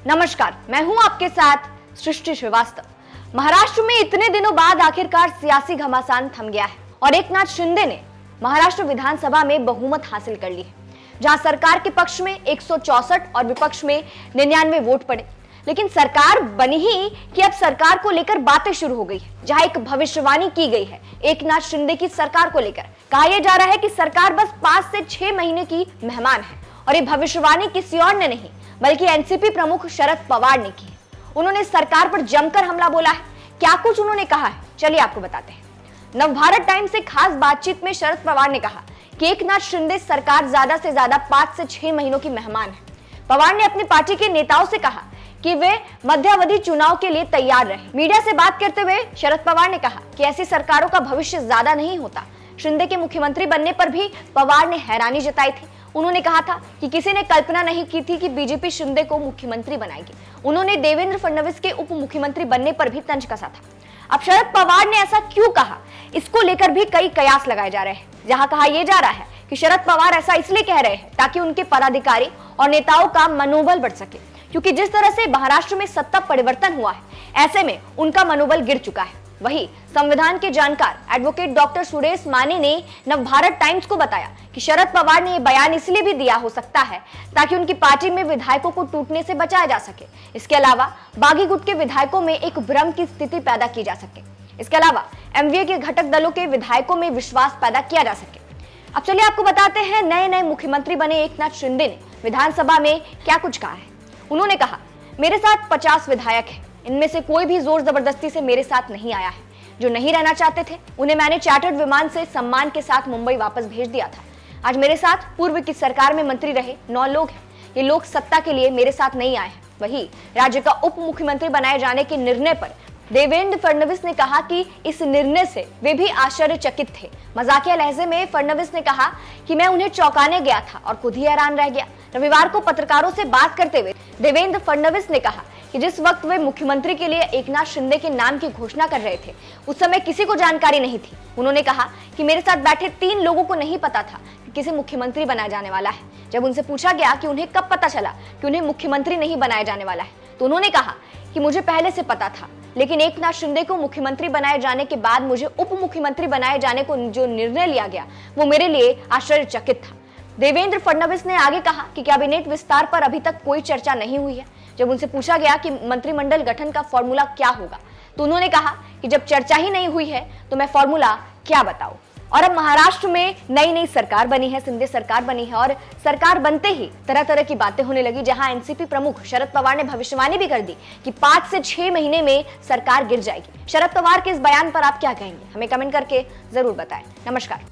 नमस्कार, मैं हूं आपके साथ सृष्टि श्रीवास्तव। महाराष्ट्र में इतने दिनों बाद आखिरकार सियासी घमासान थम गया है और एकनाथ शिंदे ने महाराष्ट्र विधानसभा में बहुमत हासिल कर ली है, जहां सरकार के पक्ष में 164 और विपक्ष में 99 वोट पड़े। लेकिन सरकार बनी ही कि अब सरकार को लेकर बातें शुरू हो गई है, जहां एक भविष्यवाणी की गई है एकनाथ शिंदे की सरकार को लेकर। कहा यह जा रहा है कि सरकार बस 5 से 6 महीने की मेहमान है और ये भविष्यवाणी किसी और ने नहीं बल्कि एनसीपी प्रमुख शरद पवार ने की है। उन्होंने सरकार पर जमकर हमला बोला है। क्या कुछ उन्होंने कहा है, चलिए आपको बताते हैं। नवभारत टाइम्स से खास बातचीत में शरद पवार ने कहा कि एकनाथ शिंदे सरकार ज्यादा से ज्यादा 5 से 6 महीनों की मेहमान है। पवार ने अपनी पार्टी के नेताओं से कहा कि वे मध्यावधि चुनाव के लिए तैयार रहे। मीडिया से बात करते हुए शरद पवार ने कहा कि ऐसी सरकारों का भविष्य ज्यादा नहीं होता। शिंदे के मुख्यमंत्री बनने पर भी पवार ने हैरानी जताई थी। उन्होंने कहा था कि किसी ने कल्पना नहीं की थी कि बीजेपी शिंदे को मुख्यमंत्री बनाएगी। उन्होंने देवेंद्र फडणवीस के उप मुख्यमंत्री बनने पर भी तंज कसा था। अब शरद पवार ने ऐसा क्यों कहा, इसको लेकर भी कई कयास लगाए जा रहे हैं। जहां कहा यह जा रहा है कि शरद पवार ऐसा इसलिए कह रहे हैं ताकि उनके पदाधिकारी और नेताओं का मनोबल बढ़ सके, क्योंकि जिस तरह से महाराष्ट्र में सत्ता परिवर्तन हुआ है, ऐसे में उनका मनोबल गिर चुका है। वहीं संविधान के जानकार एडवोकेट डॉक्टर सुरेश माने ने नवभारत टाइम्स को बताया कि शरद पवार ने यह बयान इसलिए भी दिया हो सकता है ताकि उनकी पार्टी में विधायकों को टूटने से बचाया जा सके। इसके अलावा बागी गुट के विधायकों में एक भ्रम की स्थिति पैदा की जा सके। इसके अलावा एमवीए के घटक दलों के विधायकों में विश्वास पैदा किया जा सके। अब चलिए आपको बताते हैं नए मुख्यमंत्री बने एकनाथ शिंदे ने विधानसभा में क्या कुछ कहा है। उन्होंने कहा, मेरे साथ 50 विधायक हैं, इनमें से कोई भी जोर जबरदस्ती से मेरे साथ नहीं आया है। जो नहीं रहना चाहते थे उन्हें मैंने चार्टर्ड विमान से सम्मान के साथ मुंबई वापस भेज दिया था। आज मेरे साथ पूर्व की सरकार में मंत्री रहे 9 लोग हैं। ये लोग सत्ता के लिए मेरे साथ नहीं आए हैं। वहीं राज्य का उप मुख्यमंत्री बनाए जाने के निर्णय पर देवेंद्र फडणवीस ने कहा कि इस निर्णय से वे भी आश्चर्यचकित थे। मजाकिया लहजे में फडणवीस ने कहा कि मैं उन्हें चौंकाने गया था और खुद ही हैरान रह गया। रविवार को पत्रकारों से बात करते हुए देवेंद्र फडणवीस ने कहा कि जिस वक्त वे मुख्यमंत्री के लिए एकनाथ शिंदे के नाम की घोषणा कर रहे थे, उस समय किसी को जानकारी नहीं थी। उन्होंने कहा कि मेरे साथ बैठे 3 लोगों को नहीं पता था कि किसे मुख्यमंत्री बनाया जाने वाला है। जब उनसे पूछा गया कि उन्हें कब पता चला कि उन्हें मुख्यमंत्री नहीं बनाया जाने वाला है, तो उन्होंने कहा कि मुझे पहले से पता था, लेकिन एकनाथ शिंदे को मुख्यमंत्री बनाए जाने के बाद मुझे उप मुख्यमंत्री बनाए जाने को जो निर्णय लिया गया वो मेरे लिए आश्चर्यचकित था। देवेंद्र फडणवीस ने आगे कहा कि कैबिनेट विस्तार पर अभी तक कोई चर्चा नहीं हुई है। जब उनसे पूछा गया कि मंत्रिमंडल गठन का फॉर्मूला क्या होगा, तो उन्होंने कहा कि जब चर्चा ही नहीं हुई है तो मैं फॉर्मूला क्या बताऊं। और अब महाराष्ट्र में नई सरकार बनी है, शिंदे सरकार बनी है और सरकार बनते ही तरह तरह की बातें होने लगी। जहां एनसीपी प्रमुख शरद पवार ने भविष्यवाणी भी कर दी कि 5 से 6 महीने में सरकार गिर जाएगी। शरद पवार के इस बयान पर आप क्या कहेंगे, हमें कमेंट करके जरूर बताएं। नमस्कार।